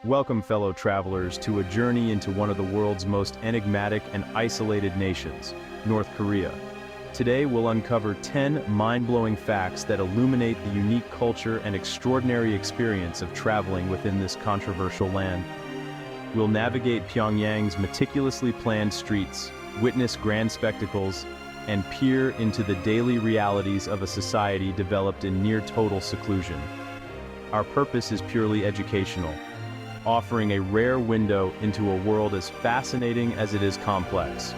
Welcome, fellow travelers, to a journey into one of the world's most enigmatic and isolated nations, North Korea. Today we'll uncover 10 mind-blowing facts that illuminate the unique culture and extraordinary experience of traveling within this controversial land. We'll navigate Pyongyang's meticulously planned streets, witness grand spectacles, and peer into the daily realities of a society developed in near-total seclusion. Our purpose is purely educational, offering a rare window into a world as fascinating as it is complex.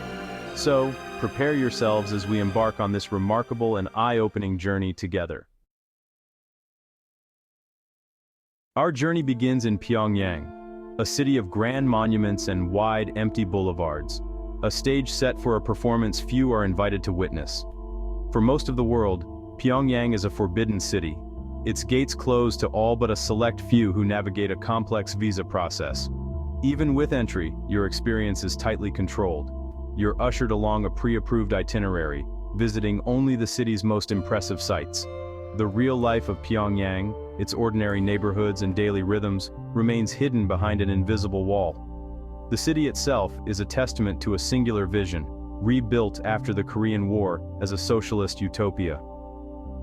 So, prepare yourselves as we embark on this remarkable and eye-opening journey together. Our journey begins in Pyongyang, a city of grand monuments and wide, empty boulevards, a stage set for a performance few are invited to witness. For most of the world, Pyongyang is a forbidden city. Its gates close to all but a select few who navigate a complex visa process. Even with entry, your experience is tightly controlled. You're ushered along a pre-approved itinerary, visiting only the city's most impressive sights. The real life of Pyongyang, its ordinary neighborhoods and daily rhythms, remains hidden behind an invisible wall. The city itself is a testament to a singular vision, rebuilt after the Korean War as a socialist utopia.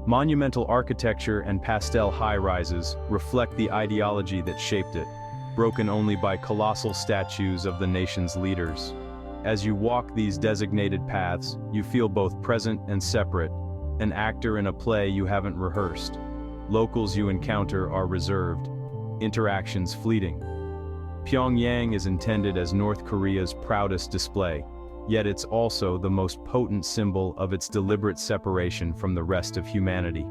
Monumental architecture and pastel high-rises reflect the ideology that shaped it, broken only by colossal statues of the nation's leaders. As you walk these designated paths, you feel both present and separate, an actor in a play you haven't rehearsed. Locals you encounter are reserved, interactions fleeting. Pyongyang is intended as North Korea's proudest display, yet it's also the most potent symbol of its deliberate separation from the rest of humanity.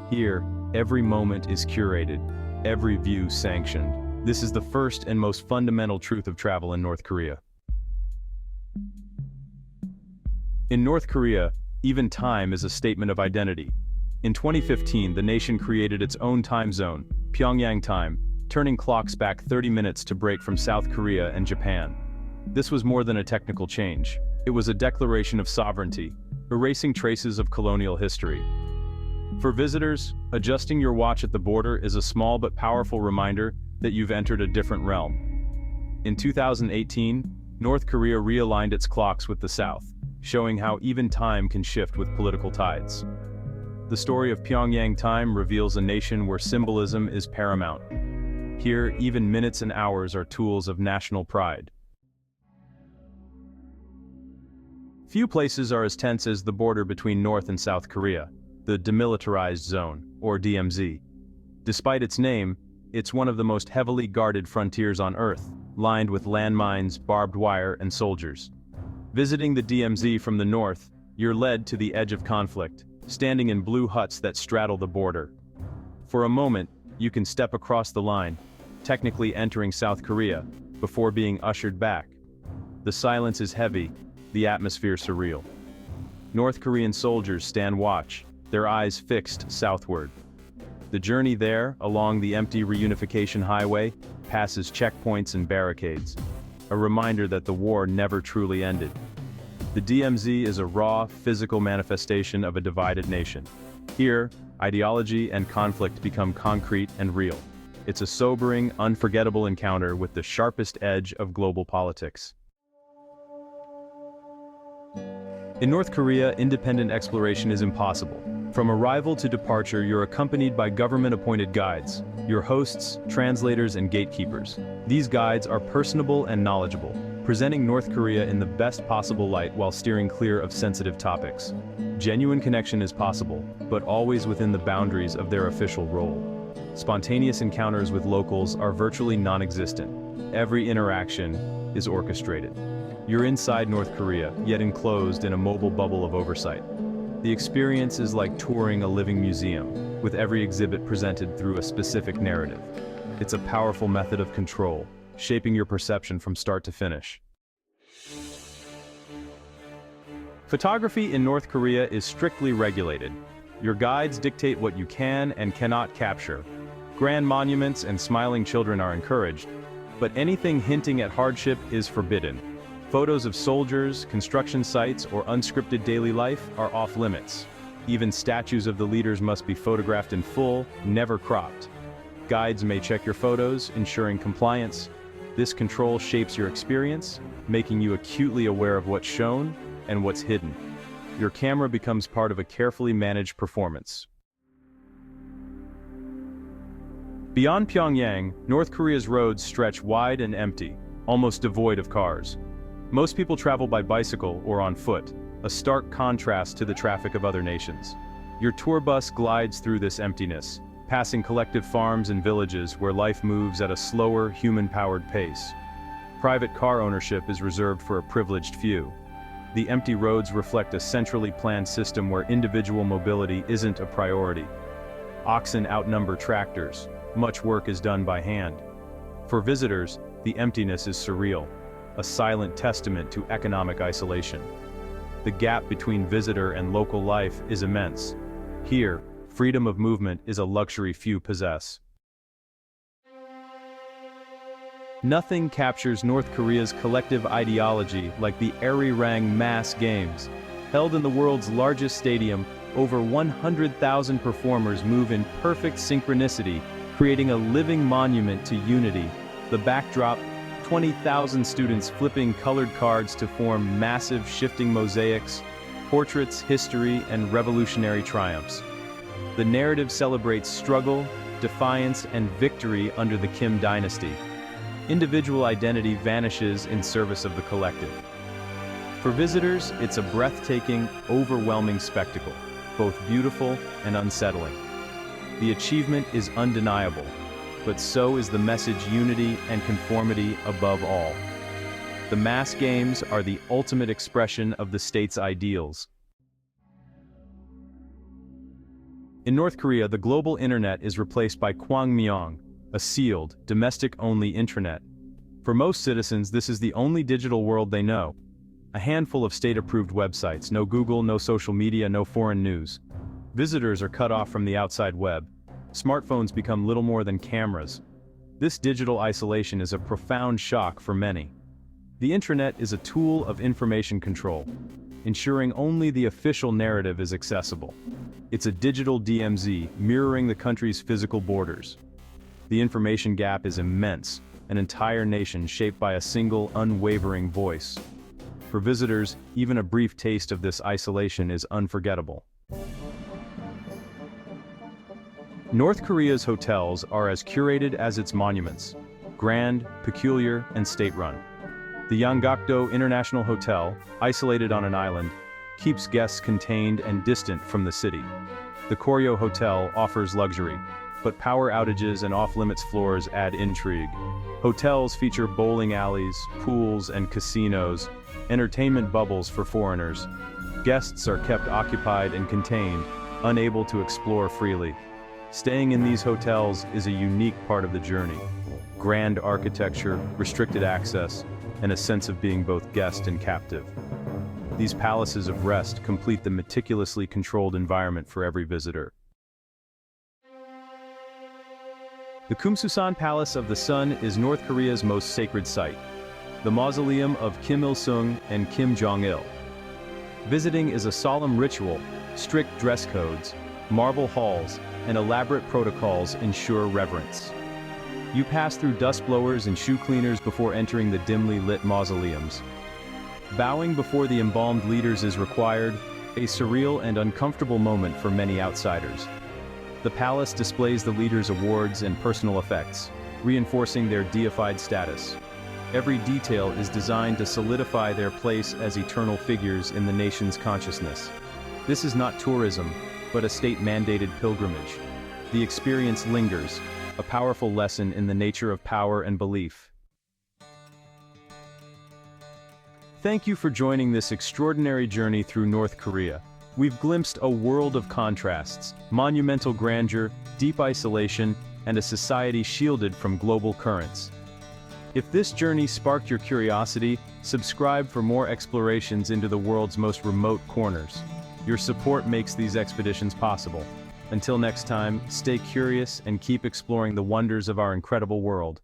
Here, every moment is curated, every view sanctioned. This is the first and most fundamental truth of travel in North Korea. In North Korea, even time is a statement of identity. In 2015, the nation created its own time zone, Pyongyang time, turning clocks back 30 minutes to break from South Korea and Japan. This was more than a technical change. It was a declaration of sovereignty, erasing traces of colonial history. For visitors, adjusting your watch at the border is a small but powerful reminder that you've entered a different realm. In 2018, North Korea realigned its clocks with the South, showing how even time can shift with political tides. The story of Pyongyang time reveals a nation where symbolism is paramount. Here, even minutes and hours are tools of national pride. Few places are as tense as the border between North and South Korea, the Demilitarized Zone, or DMZ. Despite its name, it's one of the most heavily guarded frontiers on Earth, lined with landmines, barbed wire, and soldiers. Visiting the DMZ from the north, you're led to the edge of conflict, standing in blue huts that straddle the border. For a moment, you can step across the line, technically entering South Korea, before being ushered back. The silence is heavy, the atmosphere surreal. North Korean soldiers stand watch, their eyes fixed southward. The journey there, along the empty reunification highway, passes checkpoints and barricades, a reminder that the war never truly ended. The DMZ is a raw, physical manifestation of a divided nation. Here, ideology and conflict become concrete and real. It's a sobering, unforgettable encounter with the sharpest edge of global politics. In North Korea, independent exploration is impossible. From arrival to departure, you're accompanied by government-appointed guides, your hosts, translators, and gatekeepers. These guides are personable and knowledgeable, presenting North Korea in the best possible light while steering clear of sensitive topics. Genuine connection is possible, but always within the boundaries of their official role. Spontaneous encounters with locals are virtually non-existent. Every interaction is orchestrated. You're inside North Korea, yet enclosed in a mobile bubble of oversight. The experience is like touring a living museum, with every exhibit presented through a specific narrative. It's a powerful method of control, shaping your perception from start to finish. Photography in North Korea is strictly regulated. Your guides dictate what you can and cannot capture. Grand monuments and smiling children are encouraged, but anything hinting at hardship is forbidden. Photos of soldiers, construction sites, or unscripted daily life are off limits. Even statues of the leaders must be photographed in full, never cropped. Guides may check your photos, ensuring compliance. This control shapes your experience, making you acutely aware of what's shown and what's hidden. Your camera becomes part of a carefully managed performance. Beyond Pyongyang, North Korea's roads stretch wide and empty, almost devoid of cars. Most people travel by bicycle or on foot, a stark contrast to the traffic of other nations. Your tour bus glides through this emptiness, passing collective farms and villages where life moves at a slower, human-powered pace. Private car ownership is reserved for a privileged few. The empty roads reflect a centrally planned system where individual mobility isn't a priority. Oxen outnumber tractors. Much work is done by hand. For visitors, the emptiness is surreal, a silent testament to economic isolation. The gap between visitor and local life is immense. Here, freedom of movement is a luxury few possess. Nothing captures North Korea's collective ideology like the Arirang Mass Games. Held in the world's largest stadium, over 100,000 performers move in perfect synchronicity, creating a living monument to unity. The backdrop, 20,000 students flipping colored cards to form massive shifting mosaics, portraits, history, and revolutionary triumphs. The narrative celebrates struggle, defiance, and victory under the Kim dynasty. Individual identity vanishes in service of the collective. For visitors, it's a breathtaking, overwhelming spectacle, both beautiful and unsettling. The achievement is undeniable, but so is the message unity and conformity above all. The mass games are the ultimate expression of the state's ideals. In North Korea, the global internet is replaced by Kwangmyong, a sealed, domestic-only intranet. For most citizens, this is the only digital world they know. A handful of state-approved websites, no Google, no social media, no foreign news. Visitors are cut off from the outside web. Smartphones become little more than cameras. This digital isolation is a profound shock for many. The intranet is a tool of information control, ensuring only the official narrative is accessible. It's a digital DMZ, mirroring the country's physical borders. The information gap is immense, an entire nation shaped by a single, unwavering voice. For visitors, even a brief taste of this isolation is unforgettable. North Korea's hotels are as curated as its monuments, grand, peculiar, and state-run. The Yanggakdo International Hotel, isolated on an island, keeps guests contained and distant from the city. The Koryo Hotel offers luxury, but power outages and off-limits floors add intrigue. Hotels feature bowling alleys, pools, and casinos, entertainment bubbles for foreigners. Guests are kept occupied and contained, unable to explore freely. Staying in these hotels is a unique part of the journey. Grand architecture, restricted access, and a sense of being both guest and captive. These palaces of rest complete the meticulously controlled environment for every visitor. The Kumsusan Palace of the Sun is North Korea's most sacred site, the mausoleum of Kim Il-sung and Kim Jong-il. Visiting is a solemn ritual. Strict dress codes, marble halls, and elaborate protocols ensure reverence. You pass through dust blowers and shoe cleaners before entering the dimly lit mausoleums. Bowing before the embalmed leaders is required, a surreal and uncomfortable moment for many outsiders. The palace displays the leaders' awards and personal effects, reinforcing their deified status. Every detail is designed to solidify their place as eternal figures in the nation's consciousness. This is not tourism, but a state-mandated pilgrimage. The experience lingers, a powerful lesson in the nature of power and belief. Thank you for joining this extraordinary journey through North Korea. We've glimpsed a world of contrasts, monumental grandeur, deep isolation, and a society shielded from global currents. If this journey sparked your curiosity, subscribe for more explorations into the world's most remote corners. Your support makes these expeditions possible. Until next time, stay curious and keep exploring the wonders of our incredible world.